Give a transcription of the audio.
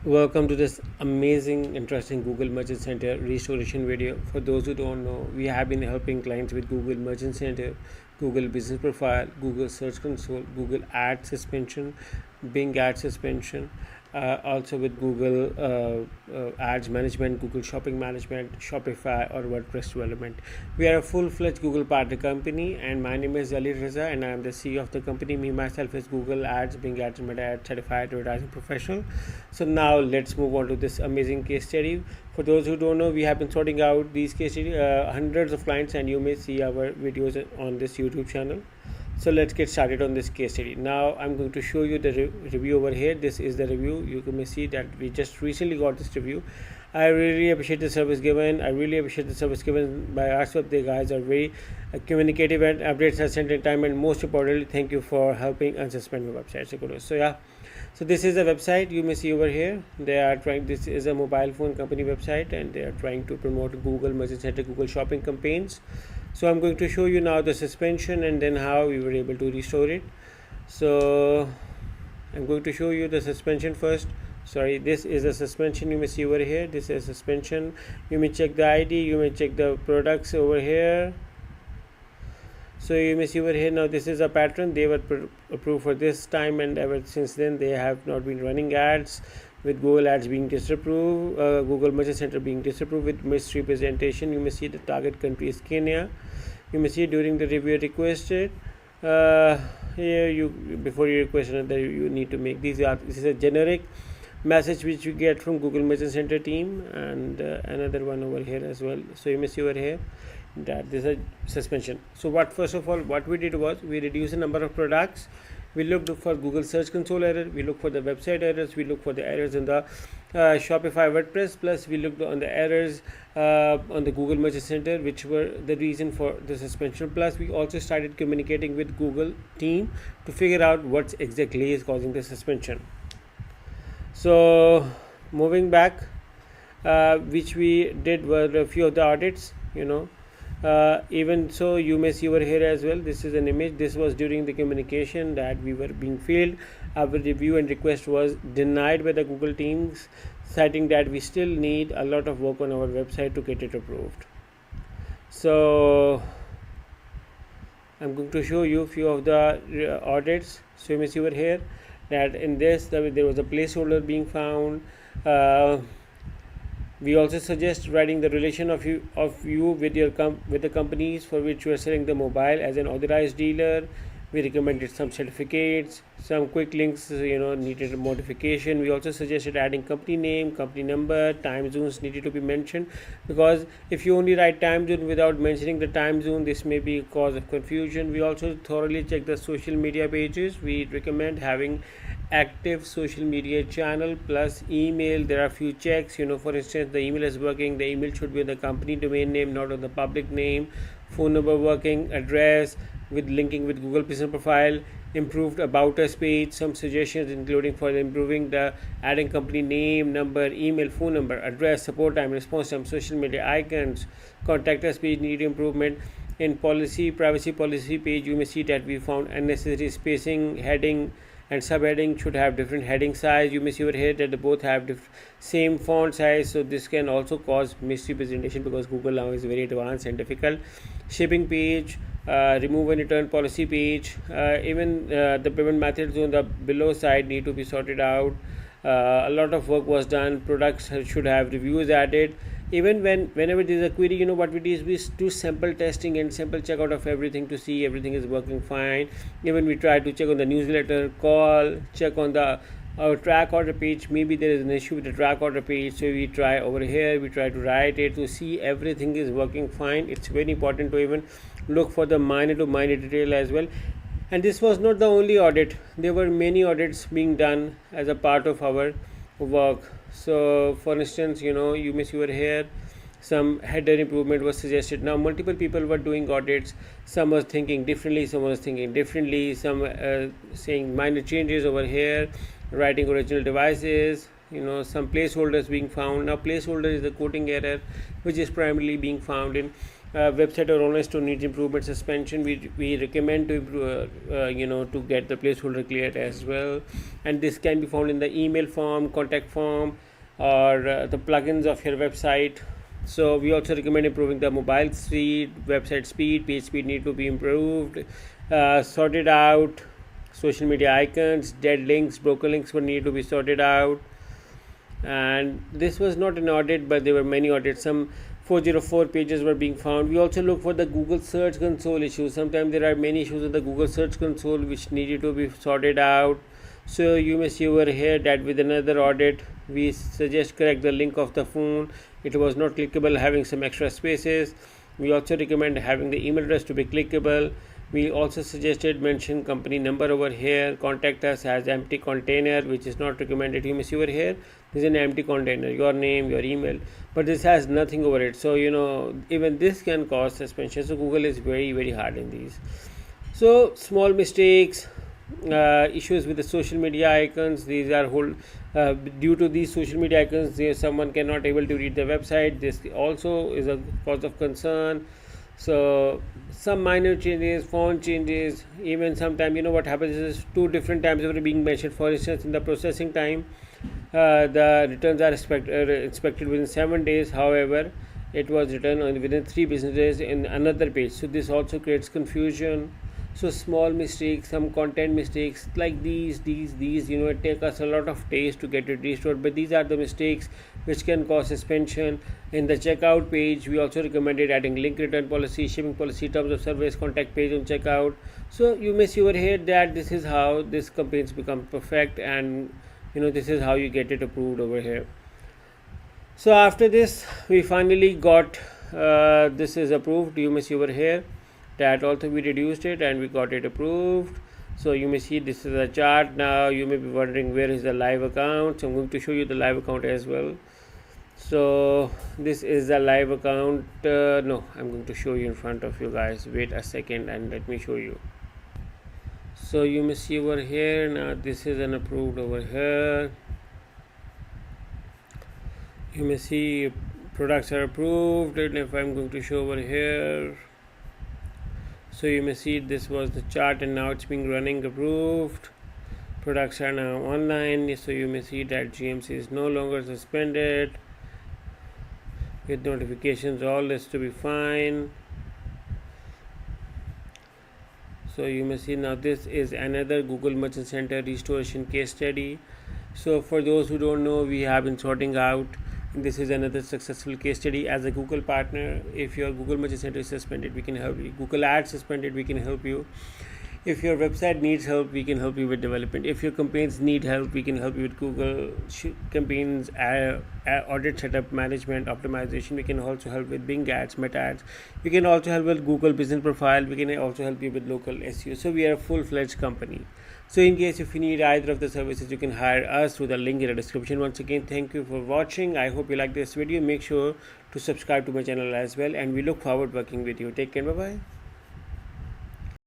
Welcome to this amazing, interesting Google Merchant Center restoration video. For those who don't know, we have been helping clients with Google Merchant Center, Google Business Profile, Google Search Console, Google Ad Suspension, Bing Ad Suspension, also with Google Ads Management, Google Shopping Management, Shopify, or WordPress development. We are a full-fledged Google partner company, and my name is Ali Reza, and I am the CEO of the company. Me myself is Google Ads, Bing Ads, Meta Ads certified advertising professional. So now let's move on to this amazing case study. For those who don't know, we have been sorting out these case studies, hundreds of clients, and you may see our videos on this YouTube channel. So let's get started on this case study. Now I'm going to show you the review over here. This is the review. You may see that we just recently got this review. I really appreciate the service given. I really appreciate the service given by RSWAP. The guys are very communicative and updates are sent in time, and most importantly, thank you for helping unsuspend my website. So yeah, so this is a website you may see over here. They are trying, this is a mobile phone company website, and they are trying to promote Google Merchant Center, Google shopping campaigns. So I'm going to show you now the suspension and then how we were able to restore it. So I'm going to show you the suspension first. Sorry, this is a suspension you may see over here. This is suspension. You may check the ID, you may check the products over here. So you may see over here, now this is a pattern. They were approved for this time, and ever since then they have not been running ads, with Google Ads being disapproved, Google Merchant Center being disapproved with misrepresentation. You may see the target country is Kenya. You may see during the review requested. Here you, before you request another, you need to make this is a generic message which you get from Google Merchant Center team, and another one over here as well. So you may see over here that this is a suspension. So first of all what we did was we reduced the number of products. We looked for Google Search Console error, we looked for the website errors, we looked for the errors in the Shopify WordPress, plus we looked on the errors on the Google Merchant Center, which were the reason for the suspension. Plus we also started communicating with Google team to figure out what exactly is causing the suspension. So moving back, which we did were a few of the audits, even so you may see over here as well, this is an image. This was during the communication that we were being failed. Our review and request was denied by the Google teams, citing that we still need a lot of work on our website to get it approved. So I'm going to show you a few of the audits. So you may see over here that in this there was a placeholder being found. We also suggest writing the relation of you with your with the companies for which you are selling the mobile as an authorized dealer. We recommended some certificates, some quick links needed modification. We also suggested adding company name, company number, time zones needed to be mentioned, because if you only write time zone without mentioning the time zone, this may be a cause of confusion. We also thoroughly check the social media pages. We recommend having active social media channel plus email. There are few checks, for instance, the email is working, the email should be on the company domain name, not on the public name. Phone number working, address with linking with Google Business Profile, improved about us page. Some suggestions including for improving the adding company name, number, email, phone number, address, support time, response time, social media icons, contact us page need improvement. In privacy policy page, you may see that we found unnecessary spacing, heading and subheading should have different heading size. You may see over here that they both have same font size, so this can also cause misrepresentation because Google now is very advanced and difficult. Shipping page, remove and return policy page, even the payment methods on the below side need to be sorted out. A lot of work was done. Products should have reviews added. Even whenever there is a query, what we do is we do sample testing and sample checkout of everything to see everything is working fine. Even we try to check on the newsletter, call, check on the our track order page. Maybe there is an issue with the track order page, so we try over here, we try to write it to see everything is working fine. It's very important to even look for the minor to minor detail as well. And this was not the only audit. There were many audits being done as a part of our work. So for instance, you may see over here some header improvement was suggested. Now multiple people were doing audits. Some was thinking differently, some was thinking differently, some saying minor changes over here, writing original devices, some placeholders being found. Now placeholder is the coding error which is primarily being found in website or online store needs improvement, suspension, we recommend to improve, to get the placeholder cleared as well. And this can be found in the email form, contact form, or the plugins of your website. So we also recommend improving the mobile speed, website speed, page speed need to be improved, sorted out. Social media icons, dead links, broken links would need to be sorted out. And this was not an audit, but there were many audits. Some 404 pages were being found. We also look for the Google Search Console issues. Sometimes there are many issues in the Google Search Console which needed to be sorted out. So you may see over here that with another audit, we suggest correct the link of the phone. It was not clickable, having some extra spaces. We also recommend having the email address to be clickable. We also suggested mention company number over here. Contact us as empty container, which is not recommended. You may see over here, this is an empty container, your name, your email, but this has nothing over it. So even this can cause suspension. So Google is very, very hard in these. So small mistakes, issues with the social media icons. These are due to these social media icons, someone cannot able to read the website. This also is a cause of concern. So some minor changes, font changes, even sometimes what happens is 2 different times are being mentioned. For instance, in the processing time, the returns are inspected within 7 days. However, it was returned within 3 business days in another page. So this also creates confusion. So small mistakes, some content mistakes like these, it takes us a lot of days to get it restored, but these are the mistakes which can cause suspension. In the checkout page, we also recommended adding link return policy, shipping policy, terms of service, contact page on checkout. So you may see over here that this is how this campaigns become perfect, and this is how you get it approved over here. So after this, we finally got this is approved. You may see over here that also we reduced it and we got it approved. So you may see this is a chart. Now you may be wondering where is the live account. So I'm going to show you the live account as well. So this is the live account. No, I'm going to show you in front of you guys. Wait a second and let me show you. So you may see over here, now this is an approved over here. You may see products are approved, and if I'm going to show over here, so you may see this was the chart and now it's being running approved. Products are now online. So you may see that GMC is no longer suspended with notifications, all this to be fine. So you may see now this is another Google Merchant Center restoration case study. So for those who don't know, we have been sorting out. This is another successful case study as a Google partner. If your Google Merchant Center is suspended, we can help you. Google Ads suspended, we can help you. If your website needs help, we can help you with development. If your campaigns need help, we can help you with Google campaigns, audit setup, management, optimization. We can also help with Bing ads, Meta ads. We can also help with Google business profile. We can also help you with local SEO. So we are a full-fledged company. So in case if you need either of the services, you can hire us through the link in the description. Once again, thank you for watching. I hope you like this video. Make sure to subscribe to my channel as well, and we look forward working with you. Take care. Bye bye.